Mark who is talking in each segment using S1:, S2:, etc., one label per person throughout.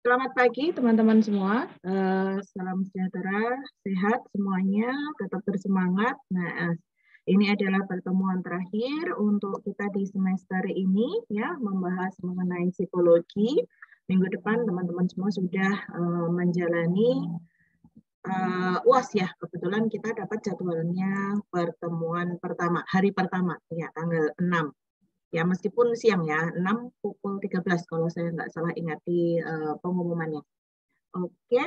S1: Selamat pagi teman-teman semua. Salam sejahtera, sehat semuanya, tetap bersemangat. Nah, ini adalah pertemuan terakhir untuk kita di semester ini, ya, membahas mengenai psikologi. Minggu depan teman-teman semua sudah menjalani UAS ya. Kebetulan kita dapat jadwalnya pertemuan pertama, hari pertama, ya, tanggal 6. Ya, meskipun siang ya, 6 pukul 13 kalau saya nggak salah ingat di pengumumannya. Oke,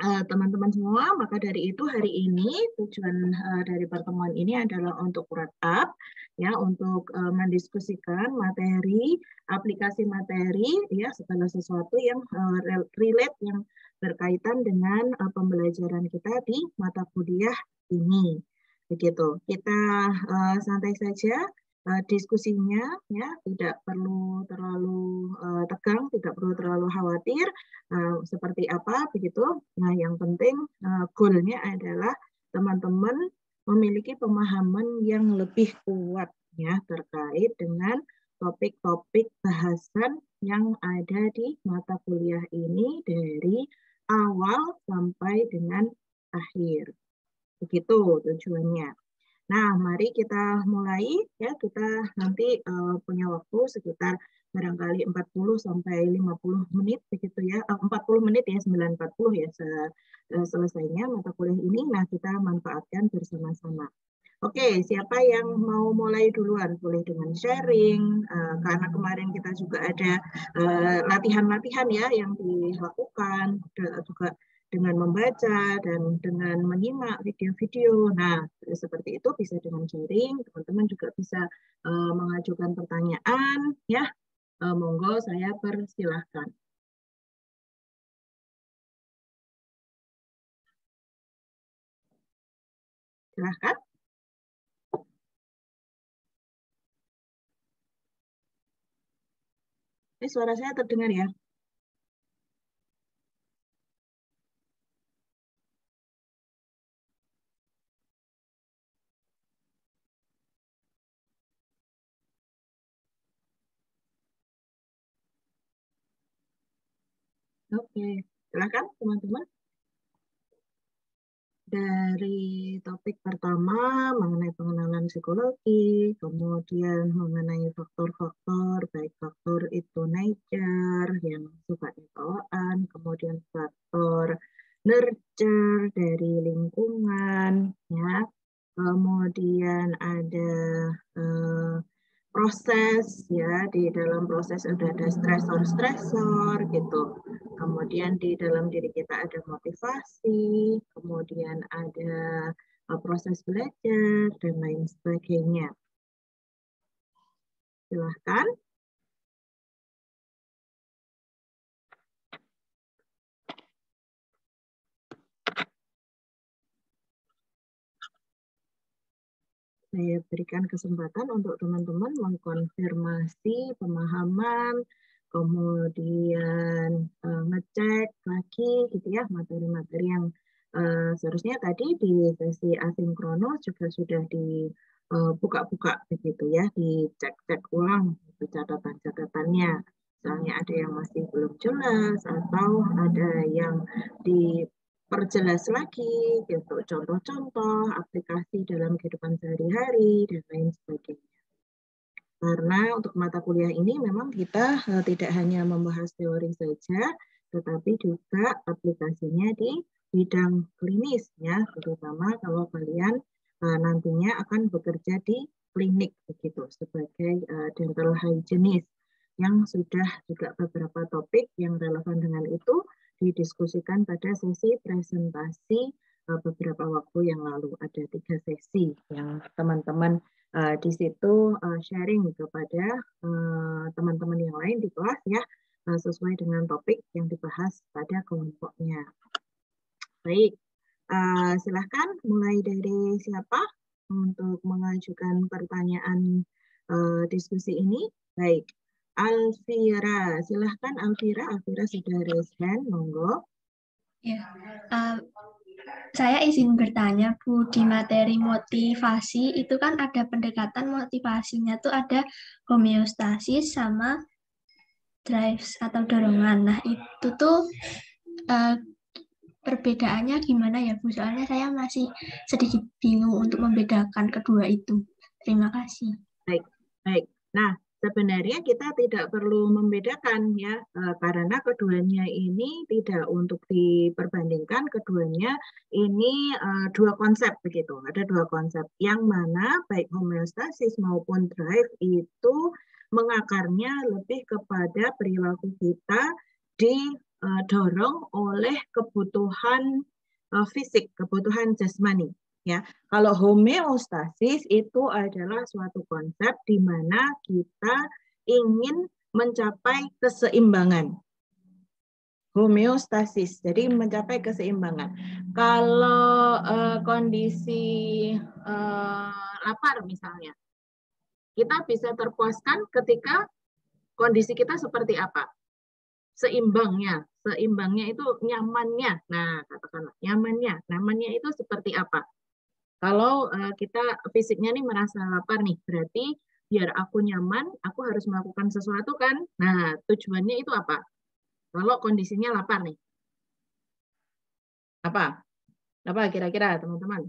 S1: teman-teman semua, maka dari itu hari ini tujuan dari pertemuan ini adalah untuk wrap up, ya, untuk mendiskusikan materi, aplikasi materi, ya, segala sesuatu yang relate, yang berkaitan dengan pembelajaran kita di mata kuliah ini. Begitu, kita santai saja. Diskusinya, ya, tidak perlu terlalu tegang, tidak perlu terlalu khawatir seperti apa begitu. Nah, yang penting goalnya adalah teman-teman memiliki pemahaman yang lebih kuat, ya, terkait dengan topik-topik bahasan yang ada di mata kuliah ini dari awal sampai dengan akhir. Begitu tujuannya. Nah, mari kita mulai, ya. Kita nanti punya waktu sekitar barangkali 40 sampai 50 menit begitu ya. 40 menit ya, 9.40 ya selesainya mata kuliah ini. Nah, kita manfaatkan bersama-sama. Oke, siapa yang mau mulai duluan? Boleh dengan sharing, karena kemarin kita juga ada latihan-latihan ya yang dilakukan, juga dengan membaca dan dengan menyimak video-video. Nah, seperti itu bisa dengan sharing. Teman-teman juga bisa mengajukan pertanyaan, ya. Monggo, saya persilahkan. Silahkan. Ini suara saya terdengar ya? Oke, silahkan teman-teman. Dari topik pertama mengenai pengenalan psikologi, kemudian mengenai faktor-faktor, baik faktor itu nature yang suka bawaan, kemudian faktor nurture dari lingkungan, ya. Kemudian ada proses, ya, di dalam proses ada stresor-stresor gitu. Kemudian di dalam diri kita ada motivasi, kemudian ada proses belajar dan lain sebagainya. Silahkan. Saya berikan kesempatan untuk teman-teman mengkonfirmasi pemahaman, kemudian ngecek lagi gitu ya materi-materi yang seharusnya tadi di sesi asinkronus juga sudah dibuka-buka begitu ya, dicek-cek ulang catatan-catatannya. Misalnya ada yang masih belum jelas atau ada yang di perjelas lagi gitu, contoh-contoh aplikasi dalam kehidupan sehari-hari dan lain sebagainya. Karena untuk mata kuliah ini memang kita tidak hanya membahas teori saja, tetapi juga aplikasinya di bidang klinis ya, terutama kalau kalian nantinya akan bekerja di klinik begitu sebagai dental hygienist, yang sudah juga beberapa topik yang relevan dengan itu didiskusikan pada sesi presentasi beberapa waktu yang lalu. Ada 3 sesi yang teman-teman di situ sharing kepada teman-teman yang lain di kelas ya, sesuai dengan topik yang dibahas pada kelompoknya. Baik, silahkan mulai dari siapa untuk mengajukan pertanyaan diskusi ini. Baik, Alvira, silahkan Alvira. Alvira sudah raise hand, monggo.
S2: Ya, saya izin bertanya Bu, di materi motivasi itu kan ada pendekatan motivasinya tuh ada homeostasis sama drives atau dorongan. Nah, itu tuh perbedaannya gimana ya, Bu? Soalnya saya masih sedikit bingung untuk membedakan kedua itu. Terima kasih.
S1: Baik, baik. Nah, sebenarnya kita tidak perlu membedakan ya, karena keduanya ini tidak untuk diperbandingkan, keduanya ini dua konsep begitu. Ada dua konsep yang mana baik homeostasis maupun drive itu mengakarnya lebih kepada perilaku kita didorong oleh kebutuhan fisik, kebutuhan jasmani. Ya, kalau homeostasis itu adalah suatu konsep di mana kita ingin mencapai keseimbangan. Homeostasis, jadi mencapai keseimbangan. Kalau kondisi lapar misalnya, kita bisa terpuaskan ketika kondisi kita seperti apa? Seimbangnya itu nyamannya. Nah, katakanlah nyamannya itu seperti apa? Kalau kita fisiknya nih merasa lapar nih, berarti biar aku nyaman, aku harus melakukan sesuatu kan? Nah, tujuannya itu apa? Kalau kondisinya lapar nih. Apa? Apa kira-kira teman-teman?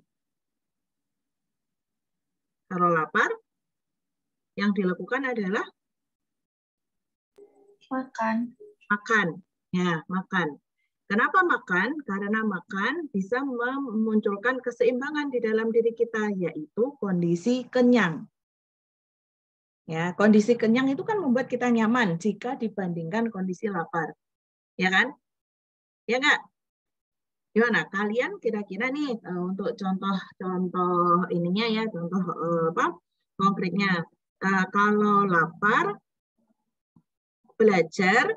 S1: Kalau lapar, yang dilakukan adalah
S2: makan.
S1: Makan. Ya, makan. Kenapa makan? Karena makan bisa memunculkan keseimbangan di dalam diri kita, yaitu kondisi kenyang. Ya, kondisi kenyang itu kan membuat kita nyaman jika dibandingkan kondisi lapar. Ya kan? Ya enggak? Gimana? Kalian kira-kira nih untuk contoh ininya ya, contoh apa? Konkretnya. Kalau lapar, belajar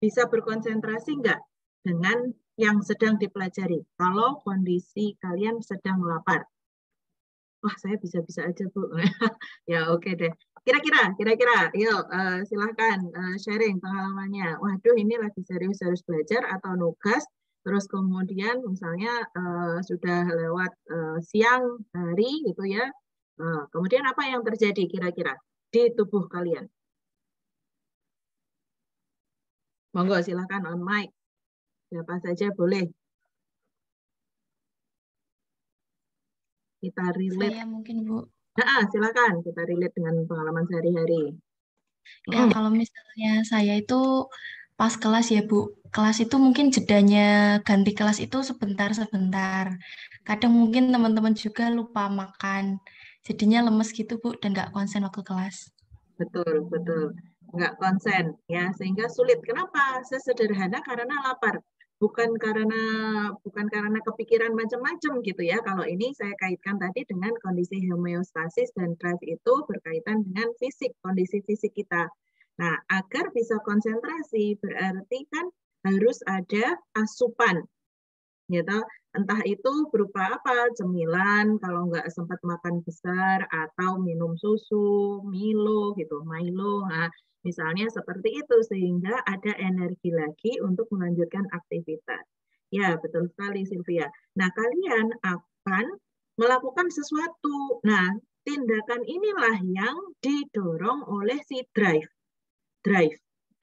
S1: bisa berkonsentrasi enggak dengan yang sedang dipelajari? Kalau kondisi kalian sedang lapar. Wah, saya bisa-bisa aja, Bu. Ya, oke deh. Kira-kira, yuk silahkan sharing pengalamannya. Waduh, ini lagi serius harus belajar atau nugas, terus kemudian misalnya sudah lewat siang hari gitu ya. Kemudian apa yang terjadi kira-kira di tubuh kalian? Monggo silahkan on mic. Siapa saja boleh. Kita relate.
S2: Saya mungkin, Bu.
S1: Nah, silakan kita relate dengan pengalaman sehari-hari.
S2: Ya, kalau misalnya saya itu pas kelas ya, Bu. Kelas itu mungkin jedanya ganti kelas itu sebentar-sebentar. Kadang mungkin teman-teman juga lupa makan. Jadinya lemes gitu, Bu, dan nggak konsen waktu kelas.
S1: Betul, betul. Nggak konsen, ya, sehingga sulit. Kenapa? Sesederhana karena lapar. Bukan karena kepikiran macam-macam gitu ya. Kalau ini saya kaitkan tadi dengan kondisi homeostasis dan drive itu berkaitan dengan fisik, kondisi fisik kita. Nah, agar bisa konsentrasi berarti kan harus ada asupan, gitu. Entah itu berupa apa, cemilan, kalau nggak sempat makan besar, atau minum susu, Milo gitu, Milo. Nah, misalnya seperti itu, sehingga ada energi lagi untuk melanjutkan aktivitas. Ya, betul sekali, Sylvia. Nah, kalian akan melakukan sesuatu. Nah, tindakan inilah yang didorong oleh si drive.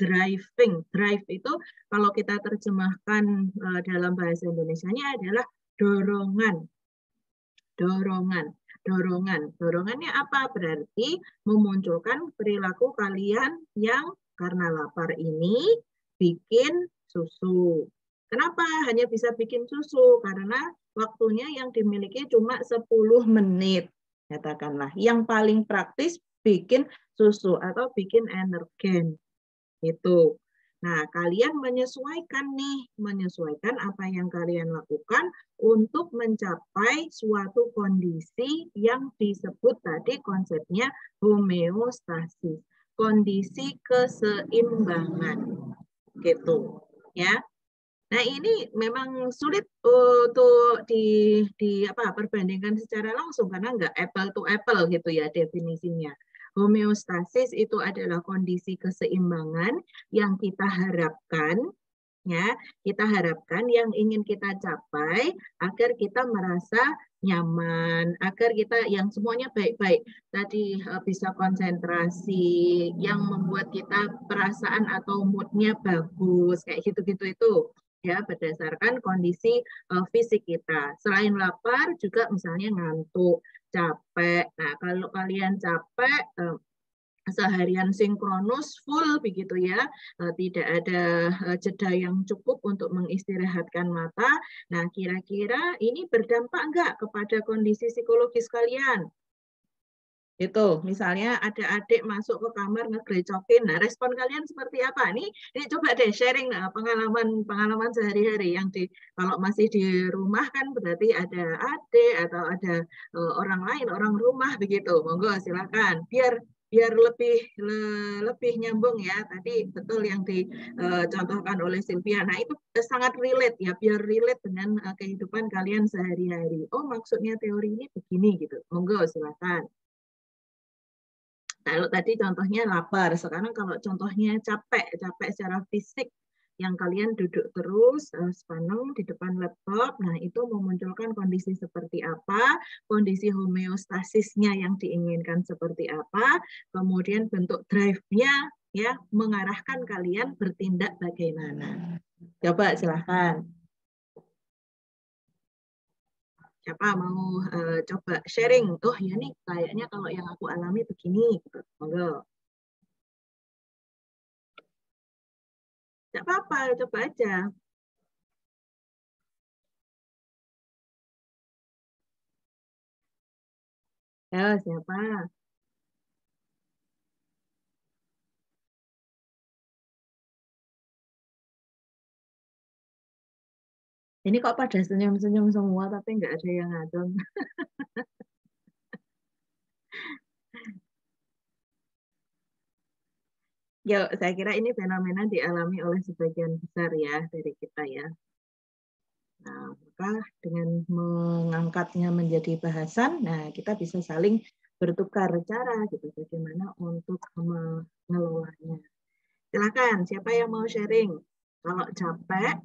S1: Driving. Drive itu kalau kita terjemahkan dalam bahasa Indonesianya adalah dorongan. Dorongannya apa? Berarti memunculkan perilaku kalian yang karena lapar ini bikin susu. Kenapa hanya bisa bikin susu? Karena waktunya yang dimiliki cuma 10 menit. Katakanlah, yang paling praktis bikin susu atau bikin energen. Itu. Nah, kalian menyesuaikan apa yang kalian lakukan untuk mencapai suatu kondisi yang disebut tadi konsepnya homeostasis, kondisi keseimbangan. Gitu, ya. Nah, ini memang sulit untuk perbandingkan secara langsung karena nggak apple to apple gitu ya definisinya. Homeostasis itu adalah kondisi keseimbangan yang kita harapkan, ya, yang ingin kita capai agar kita merasa nyaman, agar kita yang semuanya baik-baik. Tadi bisa konsentrasi, yang membuat kita perasaan atau moodnya bagus, kayak gitu-gitu itu ya berdasarkan kondisi fisik kita. Selain lapar juga misalnya ngantuk, capek. Nah, kalau kalian capek seharian sinkronus full begitu ya, tidak ada jeda yang cukup untuk mengistirahatkan mata. Nah, kira-kira ini berdampak enggak kepada kondisi psikologis kalian? Itu, misalnya ada adik masuk ke kamar ngegrecokin, nah respon kalian seperti apa? Ini coba deh sharing pengalaman sehari-hari yang kalau masih di rumah kan berarti ada adik atau ada orang lain, orang rumah begitu. Monggo silakan. Biar lebih nyambung ya. Tadi betul yang dicontohkan oleh Sylvia. Nah, itu sangat relate ya, biar relate dengan kehidupan kalian sehari-hari. Oh, maksudnya teori ini begini gitu. Monggo silakan. Kalau tadi contohnya lapar, sekarang kalau contohnya capek secara fisik, yang kalian duduk terus sepaneng di depan laptop, nah itu memunculkan kondisi seperti apa, kondisi homeostasisnya yang diinginkan seperti apa, kemudian bentuk drive-nya ya mengarahkan kalian bertindak bagaimana. Coba silahkan. Siapa mau coba sharing? Oh ya nih, kayaknya kalau yang aku alami begini. Gitu. Monggo. Tidak apa-apa, coba aja. Ya, siapa? Ini kok pada senyum-senyum semua, tapi nggak ada yang ngadong. Ya, saya kira ini fenomena dialami oleh sebagian besar ya dari kita ya. Nah, maka dengan mengangkatnya menjadi bahasan, nah kita bisa saling bertukar cara gitu bagaimana untuk mengelolanya. Silakan, siapa yang mau sharing? Kalau capek,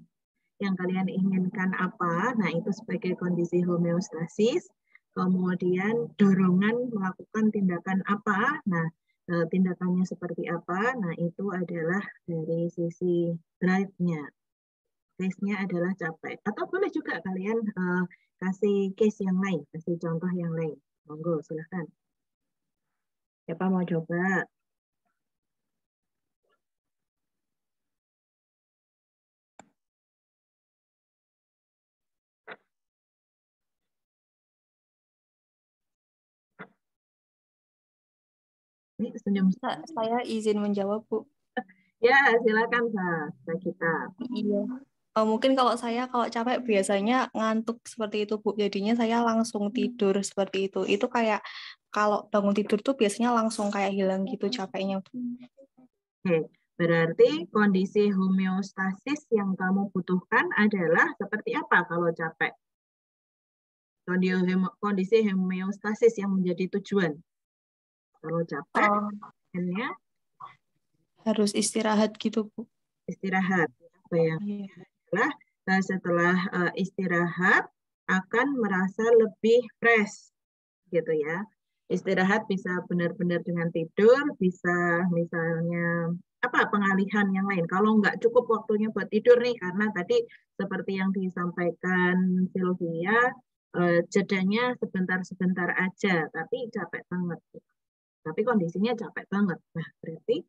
S1: yang kalian inginkan apa? Nah, itu sebagai kondisi homeostasis. Kemudian dorongan melakukan tindakan apa? Nah, tindakannya seperti apa? Nah, itu adalah dari sisi drive-nya. Case-nya adalah capek. Atau boleh juga kalian kasih case yang lain, kasih contoh yang lain. Monggo, silahkan. Siapa mau coba? Ini senyum.
S3: Saya izin menjawab, Bu.
S1: Ya, silakan, Mbak kita.
S3: Iya. Mungkin kalau saya kalau capek biasanya ngantuk seperti itu, Bu. Jadinya saya langsung tidur seperti itu. Itu kayak kalau bangun tidur tuh biasanya langsung kayak hilang gitu capeknya, Bu.
S1: Oke, berarti kondisi homeostasis yang kamu butuhkan adalah seperti apa kalau capek? Kondisi homeostasis yang menjadi tujuan. Kalau capek, akhirnya
S3: harus istirahat gitu, Bu.
S1: Istirahat. Bayangnya adalah setelah istirahat akan merasa lebih fresh, gitu ya. Istirahat bisa benar-benar dengan tidur, bisa misalnya apa pengalihan yang lain. Kalau nggak cukup waktunya buat tidur nih, karena tadi seperti yang disampaikan Sylvia, jedanya sebentar-sebentar aja, tapi capek banget. Tapi kondisinya capek banget. Nah, berarti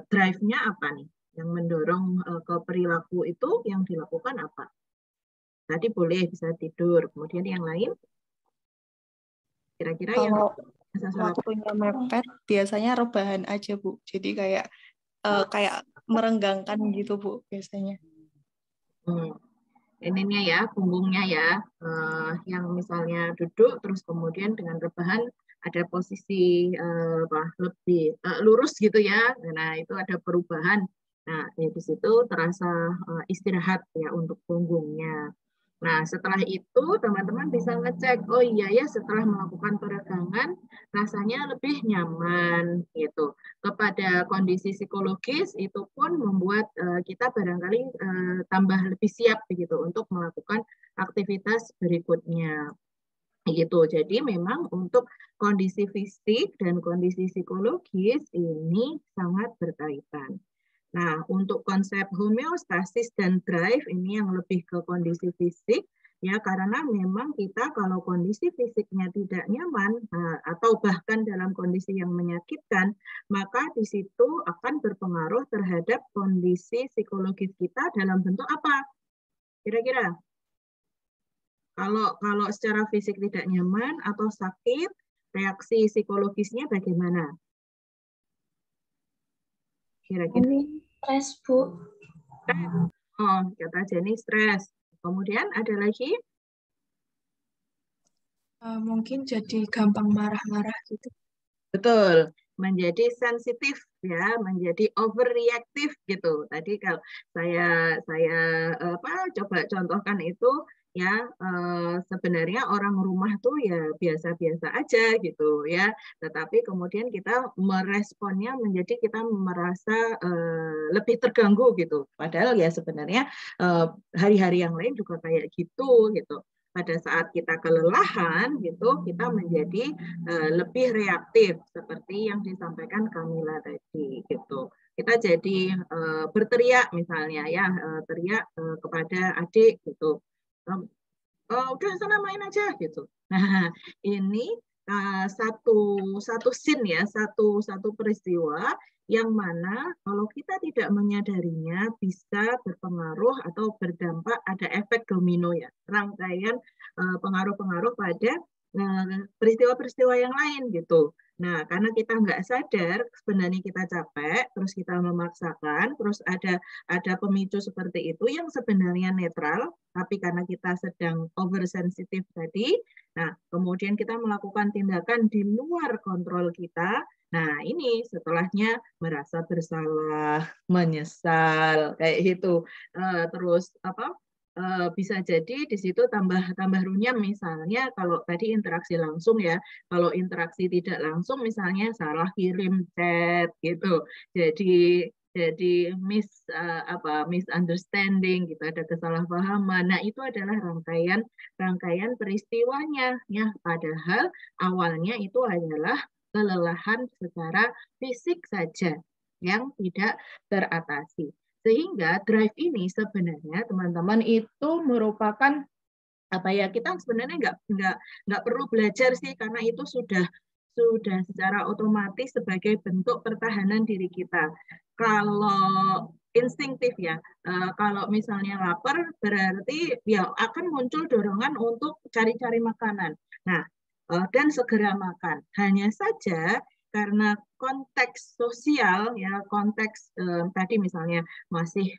S1: drive-nya apa nih? Yang mendorong ke perilaku itu yang dilakukan apa? Tadi boleh bisa tidur, kemudian yang lain? Kira-kira yang
S3: waktunya mepet biasanya rebahan aja, Bu. Jadi kayak merenggangkan gitu, Bu, biasanya.
S1: Ininya ya, punggungnya ya, yang misalnya duduk terus kemudian dengan rebahan ada posisi lebih lurus gitu ya. Nah, itu ada perubahan. Nah, di situ terasa istirahat ya untuk punggungnya. Nah, setelah itu teman-teman bisa ngecek, oh iya ya setelah melakukan peregangan rasanya lebih nyaman gitu. Kepada kondisi psikologis itu pun membuat kita barangkali tambah lebih siap begitu untuk melakukan aktivitas berikutnya. Gitu. Jadi memang untuk kondisi fisik dan kondisi psikologis ini sangat berkaitan. Nah, untuk konsep homeostasis dan drive ini yang lebih ke kondisi fisik, ya karena memang kita kalau kondisi fisiknya tidak nyaman atau bahkan dalam kondisi yang menyakitkan, maka di situ akan berpengaruh terhadap kondisi psikologis kita dalam bentuk apa? Kira-kira? Kalau secara fisik tidak nyaman atau sakit, reaksi psikologisnya bagaimana? Kira-kira?
S2: Stres, Bu.
S1: Oh, kata Jenny stres. Kemudian ada lagi?
S4: Mungkin jadi gampang marah-marah gitu.
S1: Betul, menjadi sensitif ya, menjadi overreactive gitu. Tadi kalau saya coba contohkan itu ya sebenarnya orang rumah tuh ya biasa-biasa aja gitu ya. Tetapi kemudian kita meresponnya menjadi kita merasa lebih terganggu gitu. Padahal ya sebenarnya hari-hari yang lain juga kayak gitu gitu. Pada saat kita kelelahan gitu kita menjadi lebih reaktif seperti yang disampaikan Kamila tadi gitu. Kita jadi berteriak misalnya ya, teriak kepada adik gitu. Udah sana main aja gitu. Nah, ini satu scene ya, satu peristiwa yang mana kalau kita tidak menyadarinya bisa berpengaruh atau berdampak ada efek domino ya, rangkaian pengaruh-pengaruh pada peristiwa-peristiwa yang lain gitu. Nah, karena kita nggak sadar, sebenarnya kita capek, terus kita memaksakan, terus ada pemicu seperti itu yang sebenarnya netral, tapi karena kita sedang oversensitif tadi, nah kemudian kita melakukan tindakan di luar kontrol kita. Nah, ini setelahnya merasa bersalah, menyesal, kayak gitu. Terus bisa jadi di situ tambah runyam misalnya kalau tadi interaksi langsung ya, kalau interaksi tidak langsung misalnya salah kirim chat gitu. Jadi misunderstanding gitu, ada kesalahpahaman. Nah, itu adalah rangkaian peristiwanya ya, padahal awalnya itu adalah kelelahan secara fisik saja yang tidak teratasi. Sehingga drive ini sebenarnya teman-teman itu merupakan apa ya, kita sebenarnya nggak perlu belajar sih karena itu sudah secara otomatis sebagai bentuk pertahanan diri kita. Kalau instinktif ya, kalau misalnya lapar berarti ya akan muncul dorongan untuk cari-cari makanan. Nah, dan segera makan. Hanya saja karena konteks sosial ya, konteks tadi misalnya masih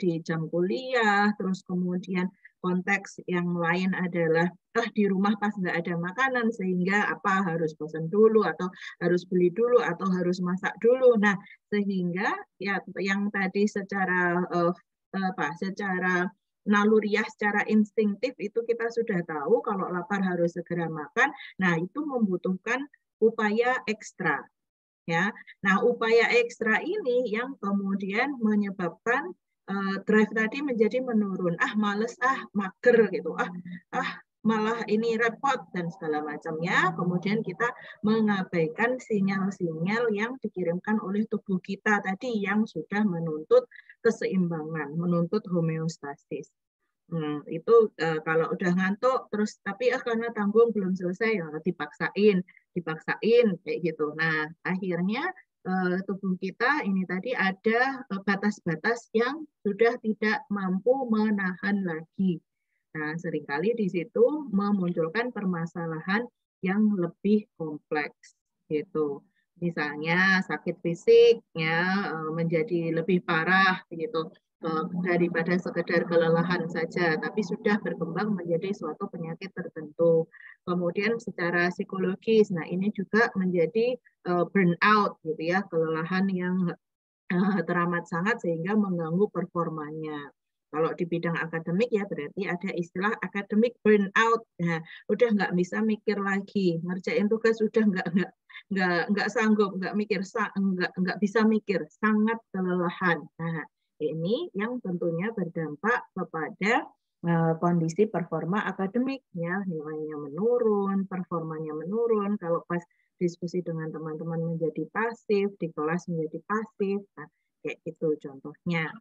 S1: di jam kuliah, terus kemudian konteks yang lain adalah di rumah pas nggak ada makanan sehingga harus pesan dulu atau harus beli dulu atau harus masak dulu. Nah, sehingga ya yang tadi secara secara naluriah, secara instinktif itu kita sudah tahu kalau lapar harus segera makan. Nah, itu membutuhkan upaya ekstra. Ya, nah upaya ekstra ini yang kemudian menyebabkan drive tadi menjadi menurun. Males, mager gitu. Malah ini repot dan segala macamnya. Kemudian kita mengabaikan sinyal-sinyal yang dikirimkan oleh tubuh kita tadi yang sudah menuntut keseimbangan, menuntut homeostasis. Itu kalau udah ngantuk terus tapi karena tanggung belum selesai ya dipaksain kayak gitu. Nah, akhirnya tubuh kita ini tadi ada batas-batas yang sudah tidak mampu menahan lagi. Nah, seringkali di situ memunculkan permasalahan yang lebih kompleks gitu. Misalnya sakit fisik ya menjadi lebih parah gitu daripada sekedar kelelahan saja, tapi sudah berkembang menjadi suatu penyakit tertentu. Kemudian secara psikologis, nah ini juga menjadi burnout gitu ya, kelelahan yang teramat sangat sehingga mengganggu performanya. Kalau di bidang akademik ya berarti ada istilah academic burnout. Nah, udah nggak bisa mikir lagi, ngerjain tugas udah nggak sanggup, nggak mikir, nggak bisa mikir, sangat kelelahan. Nah, ini yang tentunya berdampak kepada kondisi performa akademik ya, nilainya menurun, performanya menurun. Kalau pas diskusi dengan teman-teman menjadi pasif, di kelas menjadi pasif, nah, kayak gitu contohnya.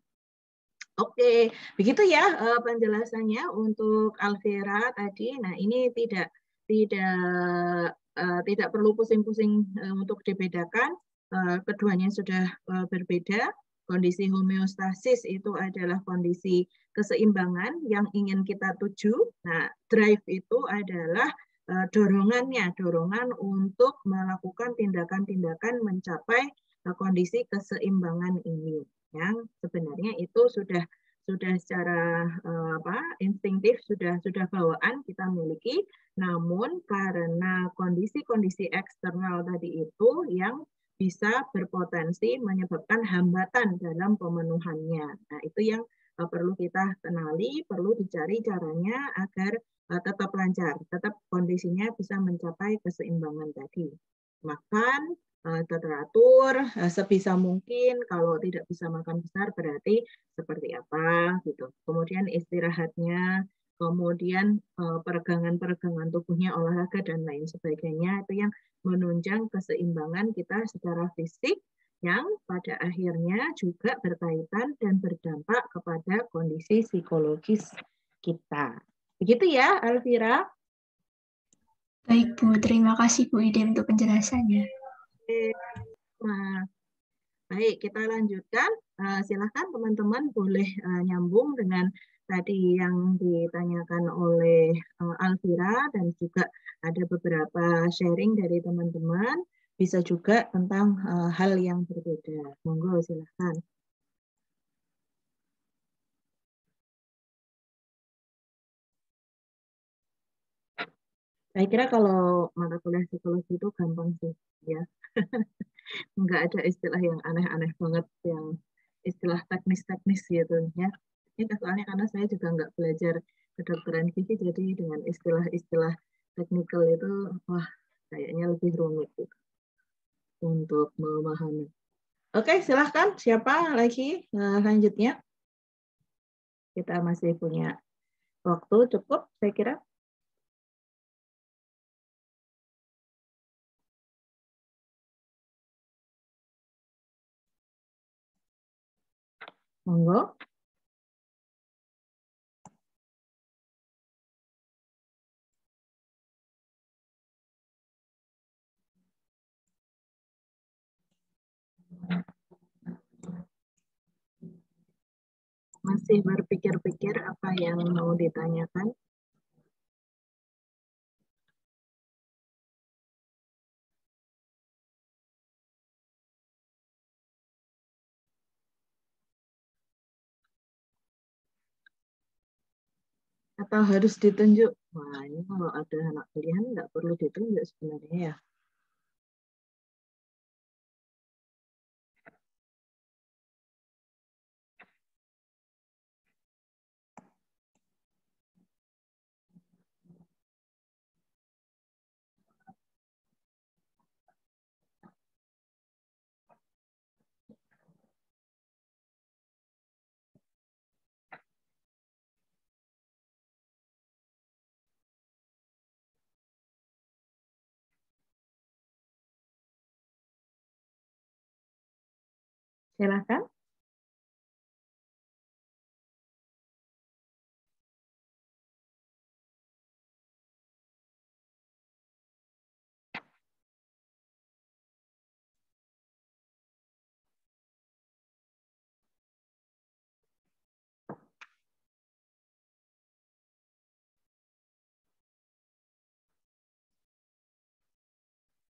S1: Oke, begitu ya penjelasannya untuk Alvira tadi. Nah, ini tidak perlu pusing-pusing untuk dibedakan. Keduanya sudah berbeda. Kondisi homeostasis itu adalah kondisi keseimbangan yang ingin kita tuju. Nah, drive itu adalah dorongan untuk melakukan tindakan-tindakan mencapai kondisi keseimbangan ini. Yang sebenarnya itu sudah secara instingtif, sudah bawaan kita miliki, namun karena kondisi-kondisi eksternal tadi itu yang bisa berpotensi menyebabkan hambatan dalam pemenuhannya. Nah, itu yang perlu kita kenali, perlu dicari caranya agar tetap lancar, tetap kondisinya bisa mencapai keseimbangan tadi. Makan teratur, sebisa mungkin. Kalau tidak bisa makan besar berarti seperti apa gitu. Kemudian istirahatnya, kemudian peregangan tubuhnya, olahraga dan lain sebagainya, itu yang menunjang keseimbangan kita secara fisik yang pada akhirnya juga berkaitan dan berdampak kepada kondisi psikologis kita. Begitu ya, Alvira?
S4: Baik, Bu. Terima kasih, Bu Ide, untuk penjelasannya.
S1: Nah, baik, kita lanjutkan. Silakan teman-teman boleh nyambung dengan tadi yang ditanyakan oleh Alvira dan juga ada beberapa sharing dari teman-teman. Bisa juga tentang hal yang berbeda. Monggo, silakan. Saya kira kalau mata kuliah psikologi itu gampang sih, ya. Nggak ada istilah yang aneh-aneh banget, yang istilah teknis-teknis gitu ya. Ini soalnya karena saya juga nggak belajar kedokteran gigi, jadi dengan istilah-istilah teknikal itu, wah, kayaknya lebih rumit gitu untuk memahami. Oke, silahkan. Siapa lagi lanjutnya? Kita masih punya waktu cukup, saya kira. Monggo. Masih berpikir-pikir apa yang mau ditanyakan? Atau harus ditunjuk? Wah, ini kalau ada anak pilihan nggak perlu ditunjuk sebenarnya ya. Silakan.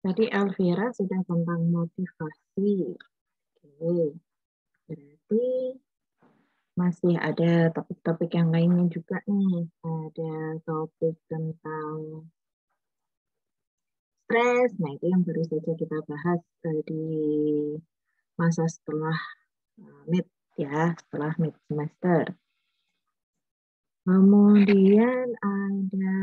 S1: Tadi Alvira sudah tentang motivasi. Oke. Berarti masih ada topik-topik yang lainnya juga nih. Ada topik tentang stres. Nah, itu yang baru saja kita bahas di masa setelah mid ya, setelah mid semester. Kemudian ada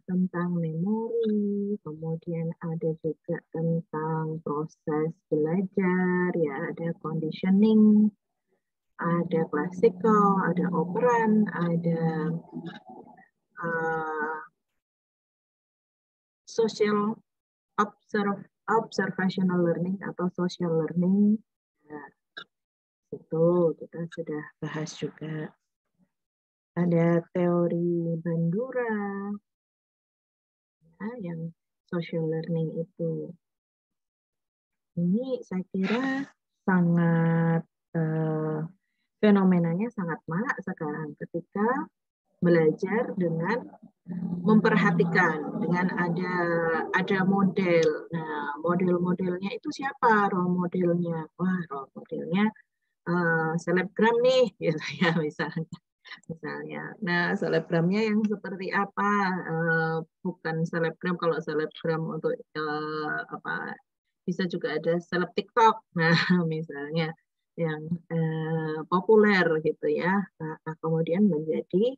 S1: tentang memori, kemudian ada juga tentang proses belajar, ya ada conditioning, ada classical, ada operan, ada social observational learning atau social learning. Nah, itu kita sudah bahas juga. Ada teori Bandura, ya, yang social learning itu. Ini saya kira sangat fenomenanya sangat marak sekarang ketika belajar dengan memperhatikan, dengan ada model. Nah, model-modelnya itu siapa role modelnya? Wah, role modelnya selebgram nih, gitu ya misalnya. Nah, selebgramnya yang seperti apa? Bukan selebgram, kalau selebgram untuk apa? Bisa juga ada seleb TikTok. Nah, misalnya yang populer gitu ya. Nah, kemudian menjadi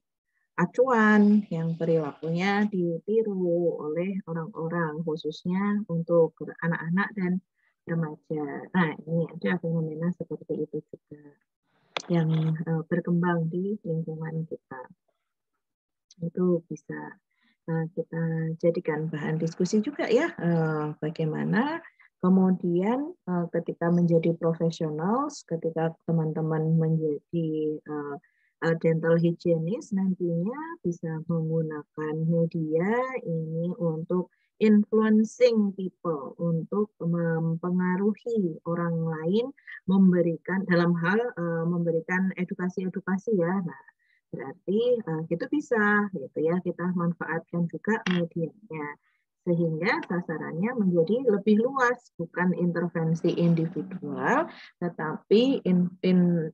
S1: acuan yang perilakunya ditiru oleh orang-orang, khususnya untuk anak-anak dan remaja. Nah, ini ada fenomena seperti itu juga yang berkembang di lingkungan kita. Itu bisa kita jadikan bahan diskusi juga ya, bagaimana kemudian ketika menjadi profesional, ketika teman-teman menjadi dental hygienist, nantinya bisa menggunakan media ini untuk influencing people, untuk mempengaruhi orang lain, memberikan dalam hal memberikan edukasi-edukasi ya. Nah, berarti itu bisa gitu ya, kita manfaatkan juga medianya sehingga sasarannya menjadi lebih luas, bukan intervensi individual, tetapi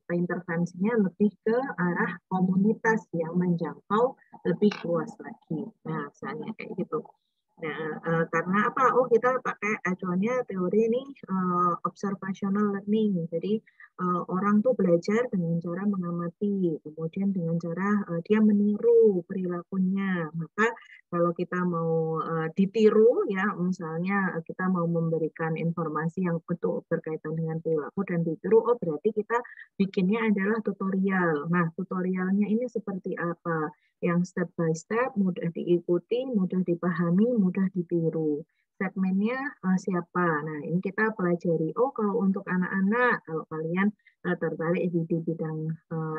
S1: intervensinya lebih ke arah komunitas yang menjangkau lebih luas lagi. Nah, misalnya kayak gitu. Nah, karena apa? Oh, kita pakai acuannya teori ini observational learning. Jadi orang tuh belajar dengan cara mengamati, kemudian dengan cara dia meniru perilakunya. Maka kalau kita mau ditiru, ya, misalnya kita mau memberikan informasi yang betul berkaitan dengan perilaku dan ditiru, oh berarti kita bikinnya adalah tutorial. Nah, tutorialnya ini seperti apa? Yang step by step, mudah diikuti, mudah dipahami, mudah ditiru. Segmennya siapa? Nah, ini kita pelajari. Oh, kalau untuk anak-anak, kalau kalian tertarik di bidang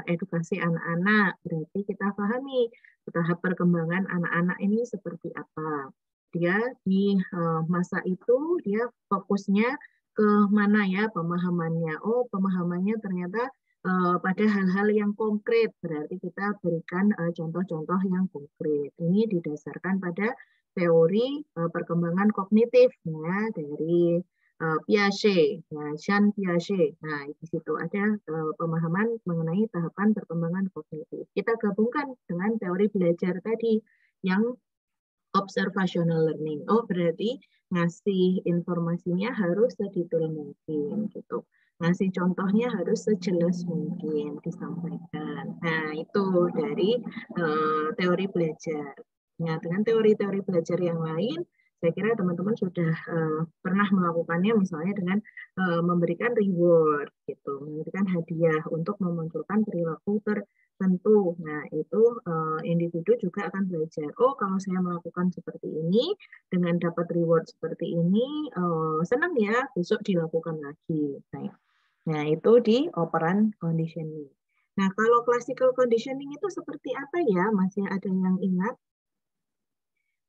S1: edukasi anak-anak, berarti kita pahami tahap perkembangan anak-anak ini seperti apa. Dia di masa itu, dia fokusnya ke mana ya pemahamannya. Oh, pemahamannya ternyata pada hal-hal yang konkret, berarti kita berikan contoh-contoh yang konkret. Ini didasarkan pada teori perkembangan kognitif ya, dari Piaget, ya, Jean Piaget. Nah, di situ ada pemahaman mengenai tahapan perkembangan kognitif. Kita gabungkan dengan teori belajar tadi yang observational learning. Oh, berarti ngasih informasinya harus sedetail mungkin gitu. Ngasih contohnya harus sejelas mungkin disampaikan. Nah, itu dari teori belajar. Nah, dengan teori-teori belajar yang lain, saya kira teman-teman sudah pernah melakukannya misalnya dengan memberikan reward gitu, memberikan hadiah untuk memunculkan perilaku tertentu. Nah, itu individu juga akan belajar. Oh, kalau saya melakukan seperti ini dengan dapat reward seperti ini, senang ya, besok dilakukan lagi. Nah, itu di operan conditioning. Nah, kalau classical conditioning itu seperti apa ya? Masih ada yang ingat?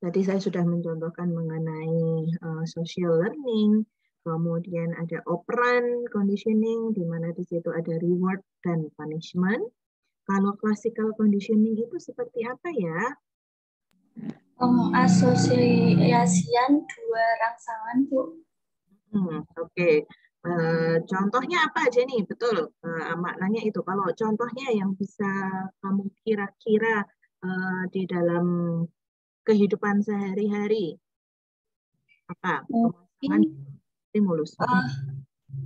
S1: Tadi saya sudah mencontohkan mengenai social learning, kemudian ada operan conditioning, di mana di situ ada reward dan punishment. Kalau classical conditioning itu seperti apa ya?
S4: Pengasosiasian dua rangsangan, Bu.
S1: Oke. Contohnya apa aja nih? Betul, maknanya itu. Kalau contohnya yang bisa kamu kira-kira di dalam kehidupan sehari-hari, apa? Pemasangan stimulus.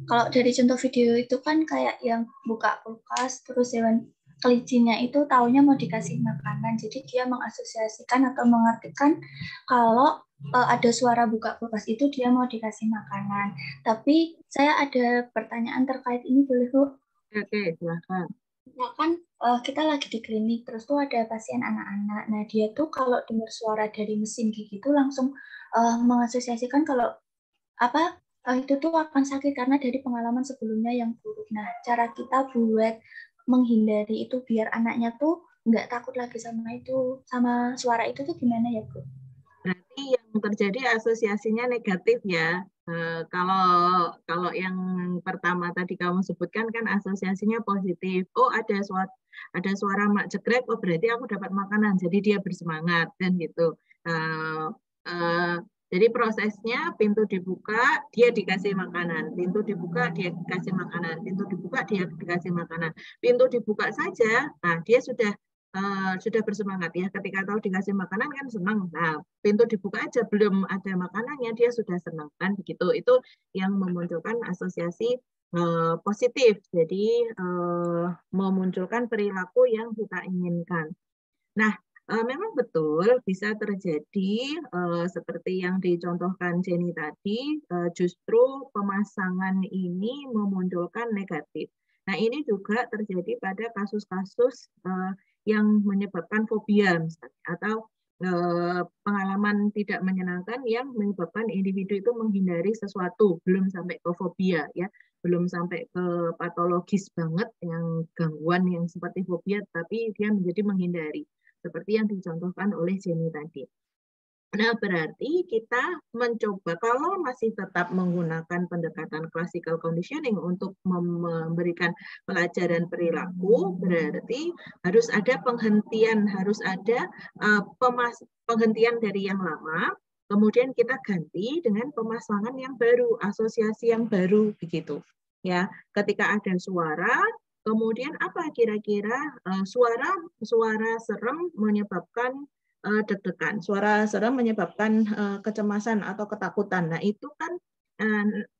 S4: Kalau dari contoh video itu kan kayak yang buka kulkas, terus hewan kelicinya itu taunya mau dikasih makanan, jadi dia mengasosiasikan atau mengartikan kalau ada suara buka kulkas itu dia mau dikasih makanan. Tapi saya ada pertanyaan terkait ini, boleh Bu?
S1: Oke, silahkan.
S4: Nah kan kita lagi di klinik, terus tuh ada pasien anak-anak. Nah dia tuh kalau dengar suara dari mesin gigi tuh langsung mengasosiasikan kalau itu tuh akan sakit karena dari pengalaman sebelumnya yang buruk. Nah cara kita buat menghindari itu biar anaknya tuh nggak takut lagi sama suara itu tuh gimana ya Bu?
S1: Berarti yang terjadi asosiasinya negatif ya. Kalau yang pertama tadi kamu sebutkan kan asosiasinya positif. Oh ada suara mak jegrek, oh berarti aku dapat makanan, jadi dia bersemangat dan gitu. Jadi prosesnya pintu dibuka, dia dikasih makanan. Pintu dibuka, dia dikasih makanan. Pintu dibuka, dia dikasih makanan. Pintu dibuka saja, nah dia sudah bersemangat ya. Ketika tahu dikasih makanan kan senang. Nah, pintu dibuka aja belum ada makanannya dia sudah senang kan begitu. Itu yang memunculkan asosiasi positif. Jadi memunculkan perilaku yang kita inginkan. Nah, memang betul bisa terjadi seperti yang dicontohkan Jenny tadi, justru pemasangan ini memunculkan negatif. Nah, ini juga terjadi pada kasus-kasus yang menyebabkan fobia misalnya, atau pengalaman tidak menyenangkan yang menyebabkan individu itu menghindari sesuatu, belum sampai ke fobia ya, belum sampai ke patologis banget yang gangguan yang seperti fobia, tapi dia menjadi menghindari seperti yang dicontohkan oleh Jenny tadi. Nah, berarti kita mencoba, kalau masih tetap menggunakan pendekatan classical conditioning untuk memberikan pelajaran perilaku, berarti harus ada penghentian, harus ada penghentian dari yang lama, kemudian kita ganti dengan pemasangan yang baru, asosiasi yang baru, begitu. Ya, ketika ada suara, kemudian apa kira-kira suara serem menyebabkan deg-degan. Suara serem menyebabkan kecemasan atau ketakutan. Nah, itu kan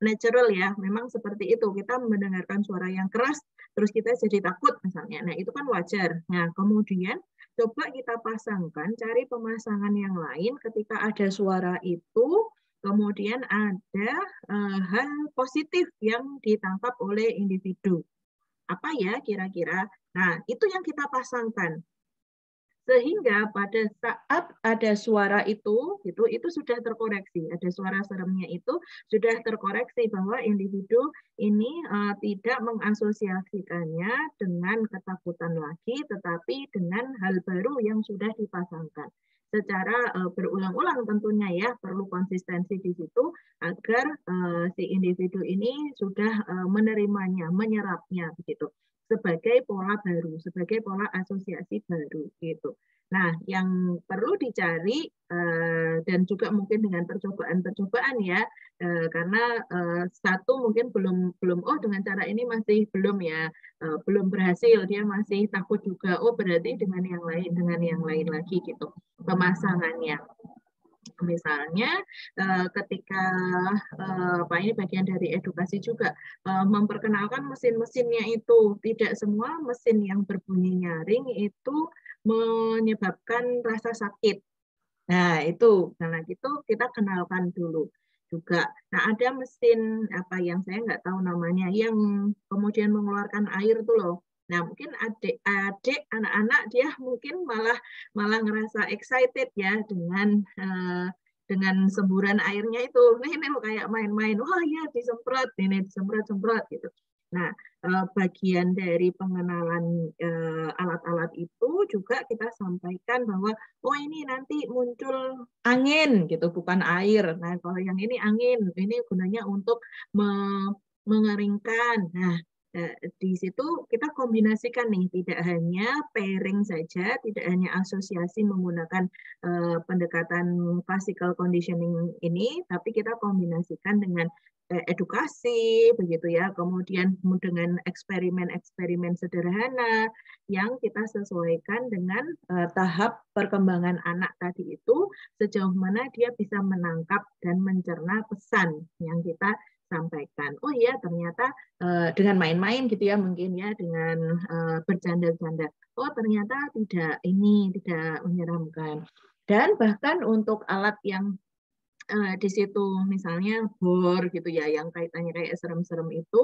S1: natural ya, memang seperti itu. Kita mendengarkan suara yang keras, terus kita jadi takut misalnya. Nah, itu kan wajar. Nah, kemudian coba kita pasangkan, cari pemasangan yang lain ketika ada suara itu, kemudian ada hal positif yang ditangkap oleh individu. Apa ya kira-kira? Nah, itu yang kita pasangkan. Sehingga pada saat ada suara itu sudah terkoreksi. Ada suara seremnya itu sudah terkoreksi bahwa individu ini tidak mengasosiasikannya dengan ketakutan lagi, tetapi dengan hal baru yang sudah dipasangkan. Secara berulang-ulang tentunya ya, perlu konsistensi di situ agar si individu ini sudah menerimanya, menyerapnya begitu, sebagai pola baru, sebagai pola asosiasi baru gitu. Nah, yang perlu dicari dan juga mungkin dengan percobaan-percobaan ya, karena satu mungkin belum dengan cara ini masih belum ya, belum berhasil, dia masih takut juga. Oh, berarti dengan yang lain lagi gitu pemasangannya. Misalnya ketika ini bagian dari edukasi juga, memperkenalkan mesin-mesinnya itu. Tidak semua mesin yang berbunyi nyaring itu menyebabkan rasa sakit. Nah, itu karena itu kita kenalkan dulu juga. Nah, ada mesin yang saya nggak tahu namanya, yang kemudian mengeluarkan air tuh loh. Nah, mungkin adik anak-anak dia mungkin malah ngerasa excited ya dengan semburan airnya itu. Ini kayak main-main. Wah ya, disemprot gitu. Nah, bagian dari pengenalan alat-alat itu juga kita sampaikan bahwa oh ini nanti muncul angin gitu, bukan air. Nah, kalau yang ini angin, ini gunanya untuk mengeringkan. Nah, di situ kita kombinasikan nih, tidak hanya pairing saja, tidak hanya asosiasi menggunakan pendekatan classical conditioning ini, tapi kita kombinasikan dengan edukasi begitu ya, kemudian dengan eksperimen-eksperimen sederhana yang kita sesuaikan dengan tahap perkembangan anak tadi itu, sejauh mana dia bisa menangkap dan mencerna pesan yang kita sampaikan. Oh iya, ternyata dengan main-main gitu ya, mungkin ya, dengan bercanda-canda. Oh ternyata tidak menyeramkan. Dan bahkan untuk alat yang di situ misalnya bor gitu ya, yang kaitannya kayak serem-serem itu,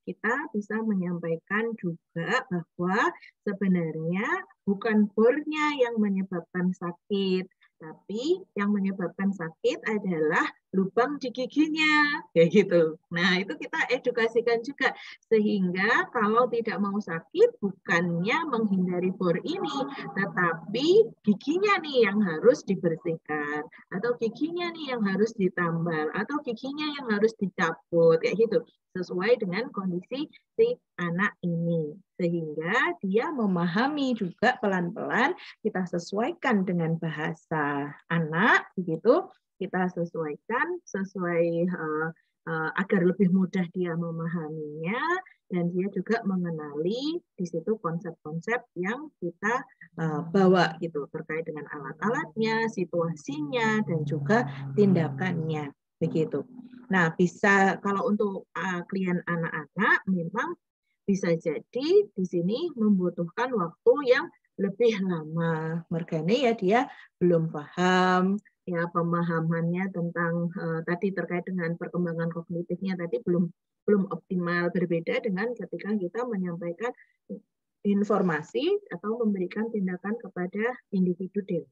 S1: kita bisa menyampaikan juga bahwa sebenarnya bukan bornya yang menyebabkan sakit, tapi yang menyebabkan sakit adalah lubang di giginya, kayak gitu. Nah, itu kita edukasikan juga sehingga kalau tidak mau sakit bukannya menghindari bor ini, tetapi giginya nih yang harus dibersihkan, atau giginya nih yang harus ditambal, atau giginya yang harus dicabut, kayak gitu, sesuai dengan kondisi si anak ini. Sehingga dia memahami juga pelan-pelan, kita sesuaikan dengan bahasa anak, begitu, kita sesuaikan sesuai agar lebih mudah dia memahaminya, dan dia juga mengenali di situ konsep-konsep yang kita bawa gitu terkait dengan alat-alatnya, situasinya, dan juga tindakannya begitu. Nah, bisa kalau untuk klien anak-anak memang bisa jadi di sini membutuhkan waktu yang lebih lama. Makanya ya dia belum paham, ya pemahamannya tentang tadi terkait dengan perkembangan kognitifnya tadi belum optimal, berbeda dengan ketika kita menyampaikan informasi atau memberikan tindakan kepada individu dewasa.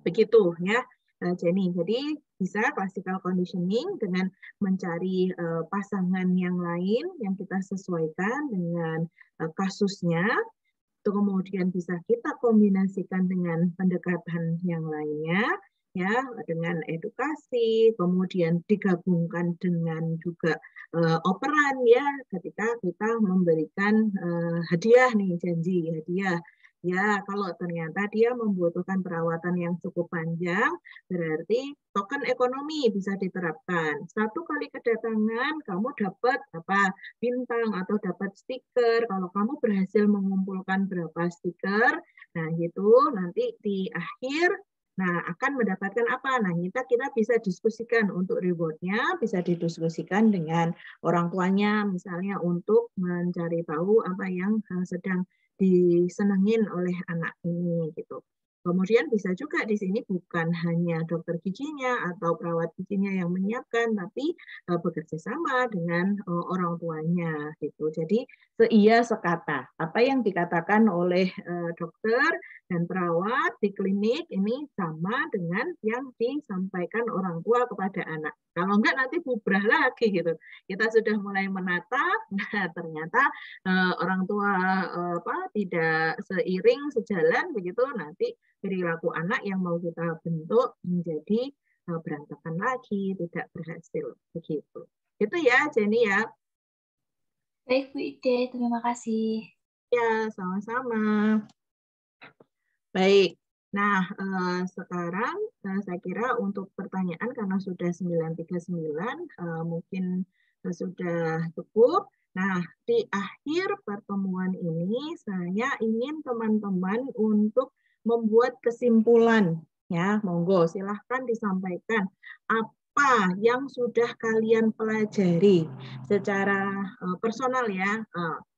S1: Begitu ya, Jenny. Jadi bisa classical conditioning dengan mencari pasangan yang lain yang kita sesuaikan dengan kasusnya. Kemudian bisa kita kombinasikan dengan pendekatan yang lainnya, ya, dengan edukasi, kemudian digabungkan dengan juga operan ya, ketika kita memberikan hadiah nih, janji hadiah. Ya, kalau ternyata dia membutuhkan perawatan yang cukup panjang, berarti token ekonomi bisa diterapkan. 1 kali kedatangan kamu dapat apa bintang atau dapat stiker. Kalau kamu berhasil mengumpulkan berapa stiker, nah itu nanti di akhir akan mendapatkan apa? Nah, kita bisa diskusikan untuk rewardnya, bisa didiskusikan dengan orang tuanya, misalnya untuk mencari tahu apa yang sedang disenengin oleh anak ini gitu. Kemudian bisa juga di sini bukan hanya dokter giginya atau perawat giginya yang menyiapkan, tapi bekerja sama dengan orang tuanya gitu. Jadi seia sekata. Apa yang dikatakan oleh dokter dan perawat di klinik ini sama dengan yang disampaikan orang tua kepada anak. Kalau enggak nanti bubrah lagi gitu. Kita sudah mulai menatap, nah ternyata orang tua tidak seiring sejalan begitu, nanti perilaku anak yang mau kita bentuk menjadi berantakan lagi, tidak berhasil begitu. Itu ya, Jenny ya.
S4: Baik Bu Ide, terima kasih.
S1: Ya, sama-sama. Baik. Nah, sekarang saya kira untuk pertanyaan karena sudah 9.39 mungkin sudah cukup. Nah, di akhir pertemuan ini saya ingin teman-teman untuk membuat kesimpulan. Ya, monggo silahkan disampaikan apa yang sudah kalian pelajari secara personal ya.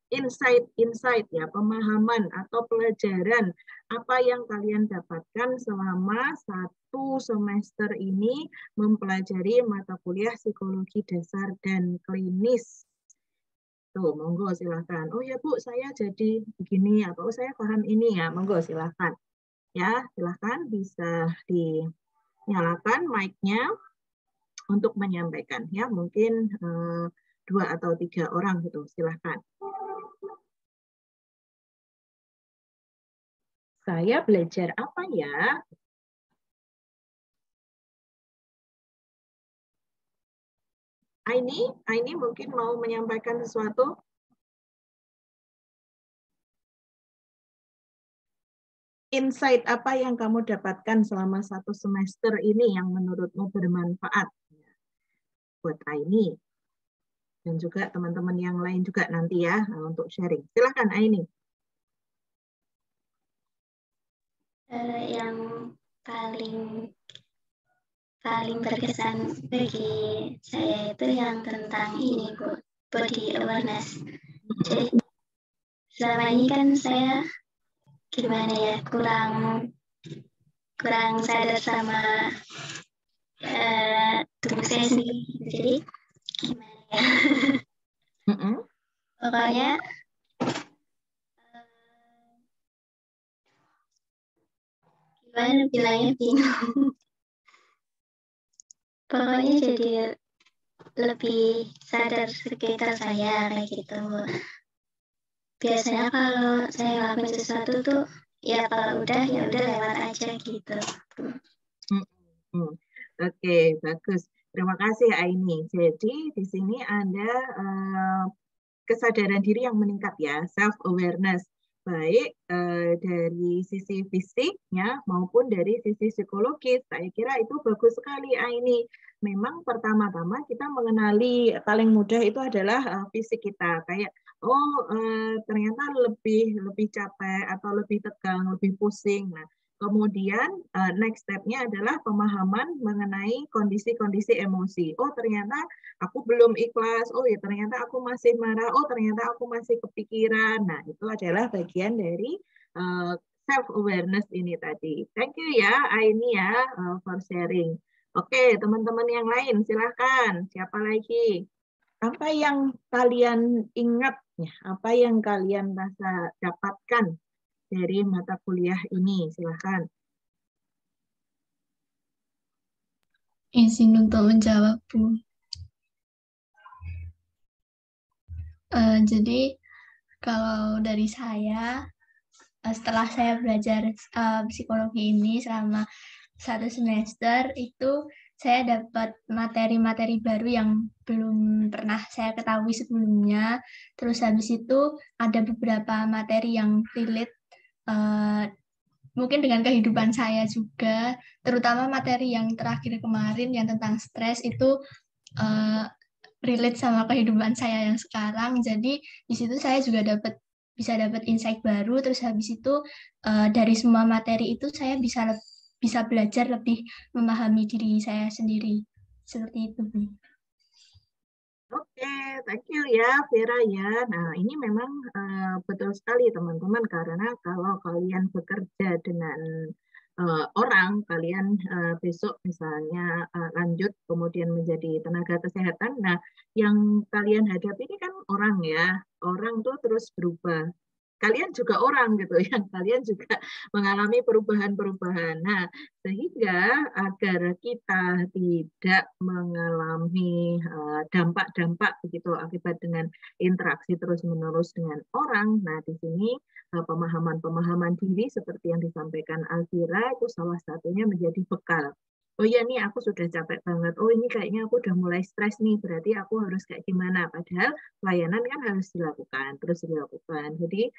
S1: Insight ya, pemahaman atau pelajaran apa yang kalian dapatkan selama 1 semester ini mempelajari mata kuliah psikologi dasar dan klinis. Tuh, monggo silahkan. Oh ya Bu, saya jadi begini atau saya paham ini ya, monggo silahkan. Ya, silahkan bisa dinyalakan mic-nya untuk menyampaikan ya, mungkin 2 atau 3 orang gitu, silahkan. Saya belajar apa ya? Aini mungkin mau menyampaikan sesuatu? Insight apa yang kamu dapatkan selama 1 semester ini yang menurutmu bermanfaat buat Aini? Dan juga teman-teman yang lain juga nanti ya untuk sharing. Silakan Aini.
S5: Yang paling paling berkesan bagi saya itu yang tentang ini, Bu, body awareness. Jadi selama ini kan saya gimana ya, kurang sadar sama tubuh saya sendiri. Jadi gimana ya? Pokoknya gimana bilangnya bingung. Pokoknya jadi lebih sadar sekitar saya kayak gitu. Biasanya kalau saya ngelakuin sesuatu tuh ya kalau udah ya udah lewat aja gitu.
S1: Oke, bagus. Terima kasih Aini. Jadi di sini ada kesadaran diri yang meningkat ya, self awareness. Baik dari sisi fisiknya maupun dari sisi psikologis. Saya kira itu bagus sekali Aini. Memang pertama-tama kita mengenali paling mudah itu adalah fisik kita. Kayak ternyata lebih capek atau lebih tegang, lebih pusing. Nah, kemudian next step-nya adalah pemahaman mengenai kondisi-kondisi emosi. Oh, ternyata aku belum ikhlas, oh ya ternyata aku masih marah, oh ternyata aku masih kepikiran. Nah, itu adalah bagian dari self-awareness ini tadi. Thank you ya, Aini ya, for sharing. Oke, teman-teman yang lain, silahkan. Siapa lagi? Apa yang kalian ingat, ya? Apa yang kalian rasa dapatkan dari mata kuliah ini? Silahkan.
S2: Izin untuk menjawab, Bu. Jadi kalau dari saya, setelah saya belajar psikologi ini selama 1 semester, itu saya dapat materi-materi baru yang belum pernah saya ketahui sebelumnya. Terus habis itu ada beberapa materi yang relate mungkin dengan kehidupan saya juga, terutama materi yang terakhir kemarin yang tentang stres itu relate sama kehidupan saya yang sekarang. Jadi di situ saya juga bisa dapat insight baru. Terus habis itu dari semua materi itu saya bisa belajar lebih memahami diri saya sendiri. Seperti itu, Bu.
S1: Oke, thank you ya Vera ya. Nah, ini memang betul sekali teman-teman, karena kalau kalian bekerja dengan orang, kalian besok misalnya lanjut kemudian menjadi tenaga kesehatan. Nah, yang kalian hadapi ini kan orang ya. Orang tuh terus berubah. Kalian juga orang gitu ya, kalian juga mengalami perubahan-perubahan. Nah, sehingga agar kita tidak mengalami dampak-dampak begitu akibat dengan interaksi terus-menerus dengan orang. Nah, di sini pemahaman-pemahaman diri seperti yang disampaikan Alvira itu salah satunya menjadi bekal. Oh iya nih aku sudah capek banget. Oh ini kayaknya aku udah mulai stres nih. Berarti aku harus kayak gimana? Padahal pelayanan kan harus dilakukan, terus dilakukan. Jadi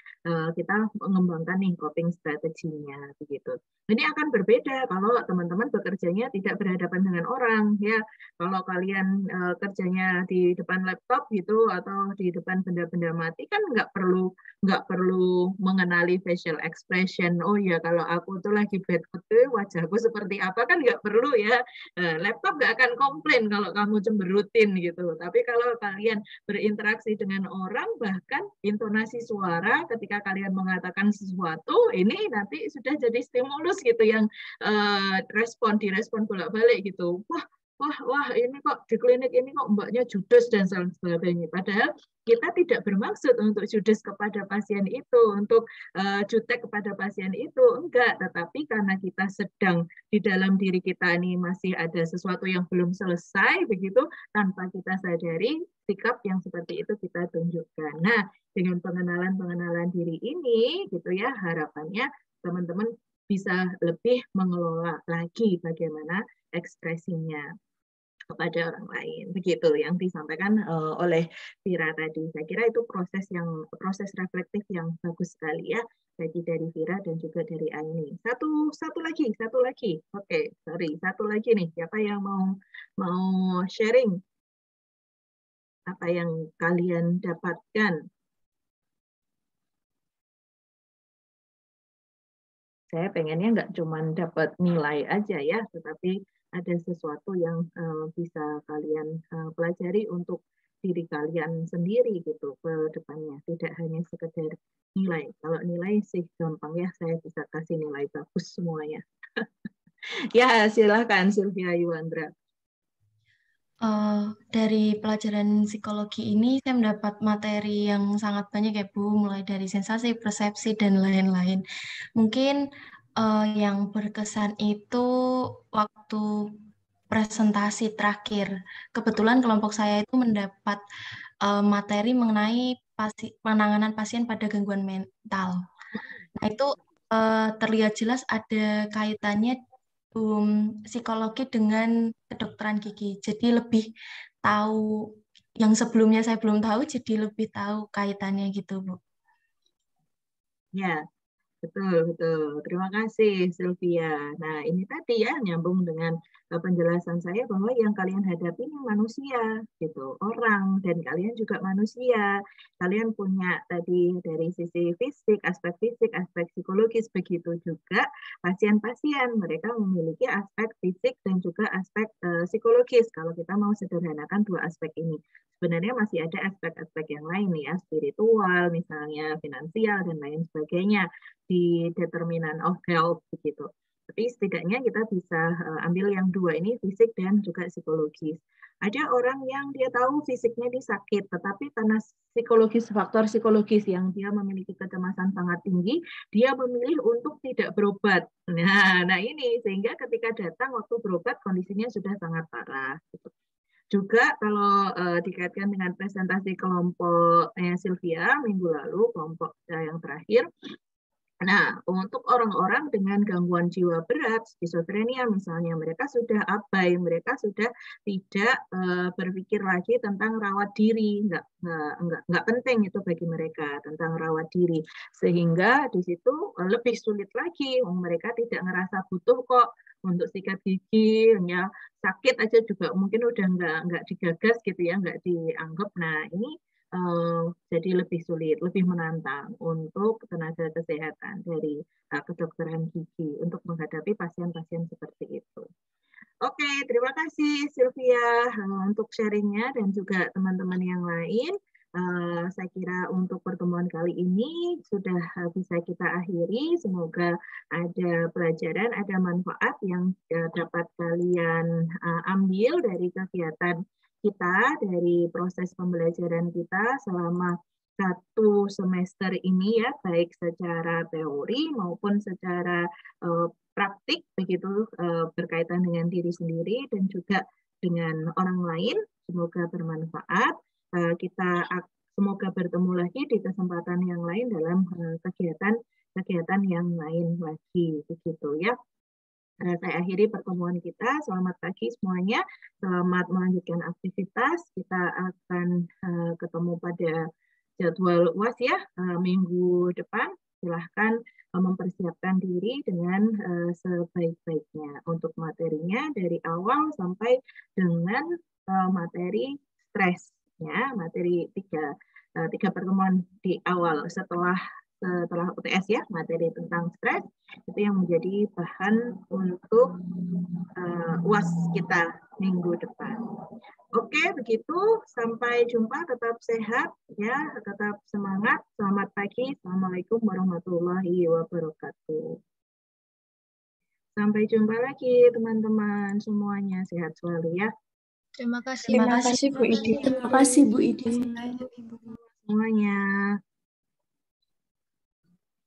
S1: kita mengembangkan nih coping strateginya begitu. Ini akan berbeda kalau teman-teman bekerjanya tidak berhadapan dengan orang ya. Kalau kalian kerjanya di depan laptop gitu atau di depan benda-benda mati kan nggak perlu mengenali facial expression. Oh ya kalau aku tuh lagi bad mood wajahku seperti apa kan nggak perlu ya. Laptop nggak akan komplain kalau kamu cemberutin gitu. Tapi kalau kalian berinteraksi dengan orang bahkan intonasi suara ketika kalian mengatakan sesuatu ini nanti sudah jadi stimulus gitu yang direspon bolak-balik gitu. Wah ini kok di klinik ini kok mbaknya judes dan sebagainya. Padahal kita tidak bermaksud untuk judes kepada pasien itu, untuk jutek kepada pasien itu, enggak. Tetapi karena kita sedang di dalam diri kita ini masih ada sesuatu yang belum selesai, begitu tanpa kita sadari sikap yang seperti itu kita tunjukkan. Nah, dengan pengenalan diri ini, gitu ya, harapannya teman-teman bisa lebih mengelola lagi bagaimana ekspresinya kepada orang lain. Begitu yang disampaikan oleh Vira tadi. Saya kira itu proses reflektif yang bagus sekali ya, bagi dari Vira dan juga dari Aini. Satu lagi. Oke, sorry, satu lagi nih. Siapa yang mau sharing apa yang kalian dapatkan? Saya pengennya nggak cuma dapat nilai aja ya, tetapi ada sesuatu yang bisa kalian pelajari untuk diri kalian sendiri gitu ke depannya, tidak hanya sekedar nilai. Kalau nilai sih gampang ya, saya bisa kasih nilai bagus semuanya. Ya, silahkan Sylvia Yuandra.
S2: Dari pelajaran psikologi ini saya mendapat materi yang sangat banyak ya Bu, mulai dari sensasi, persepsi, dan lain-lain. Mungkin yang berkesan itu waktu presentasi terakhir. Kebetulan kelompok saya itu mendapat materi mengenai penanganan pasien pada gangguan mental. Nah itu terlihat jelas ada kaitannya psikologi dengan kedokteran gigi. Jadi lebih tahu yang sebelumnya saya belum tahu, jadi lebih tahu kaitannya gitu, Bu.
S1: Ya, betul, betul. Terima kasih, Sylvia. Nah, ini tadi ya, nyambung dengan penjelasan saya bahwa yang kalian hadapi ini manusia, gitu, orang, dan kalian juga manusia. Kalian punya tadi dari sisi fisik, aspek psikologis, begitu juga pasien-pasien. Mereka memiliki aspek fisik dan juga aspek psikologis. Kalau kita mau sederhanakan dua aspek ini. Sebenarnya masih ada aspek-aspek yang lain ya, spiritual, misalnya finansial, dan lain sebagainya di determinant of health begitu. Tapi setidaknya kita bisa ambil yang dua ini, fisik dan juga psikologis. Ada orang yang dia tahu fisiknya dia sakit, tetapi karena psikologis, faktor psikologis yang dia memiliki kecemasan sangat tinggi, dia memilih untuk tidak berobat. Nah ini sehingga ketika datang waktu berobat kondisinya sudah sangat parah. Gitu. Juga kalau dikaitkan dengan presentasi kelompok Sylvia minggu lalu, kelompok yang terakhir. Nah, untuk orang-orang dengan gangguan jiwa berat, skizofrenia misalnya, mereka sudah abai, mereka sudah tidak berpikir lagi tentang rawat diri, nggak penting itu bagi mereka tentang rawat diri, sehingga di situ lebih sulit lagi, mereka tidak ngerasa butuh kok untuk sikat gigi, ya sakit aja juga mungkin udah nggak digagas gitu ya, nggak dianggap. Nah ini jadi lebih sulit, lebih menantang untuk tenaga kesehatan dari kedokteran gigi untuk menghadapi pasien-pasien seperti itu. Oke, terima kasih Sylvia untuk sharingnya dan juga teman-teman yang lain. Saya kira untuk pertemuan kali ini sudah bisa kita akhiri. Semoga ada pelajaran, ada manfaat yang dapat kalian ambil dari kegiatan kita, dari proses pembelajaran kita selama 1 semester ini ya, baik secara teori maupun secara praktik begitu, berkaitan dengan diri sendiri dan juga dengan orang lain. Semoga bermanfaat. Kita semoga bertemu lagi di kesempatan yang lain dalam kegiatan yang lain lagi begitu ya. Saya akhiri pertemuan kita. Selamat pagi semuanya. Selamat melanjutkan aktivitas. Kita akan ketemu pada jadwal UAS ya minggu depan. Silahkan mempersiapkan diri dengan sebaik-baiknya untuk materinya dari awal sampai dengan materi stres ya, materi tiga pertemuan di awal setelah UTS ya, materi tentang stres itu yang menjadi bahan untuk UAS kita minggu depan. Oke, begitu. Sampai jumpa. Tetap sehat ya, tetap semangat. Selamat pagi. Assalamualaikum warahmatullahi wabarakatuh. Sampai jumpa lagi teman-teman semuanya. Sehat selalu ya.
S3: Terima kasih Bu Idi.
S2: Terima kasih Bu Idi.
S1: Semuanya.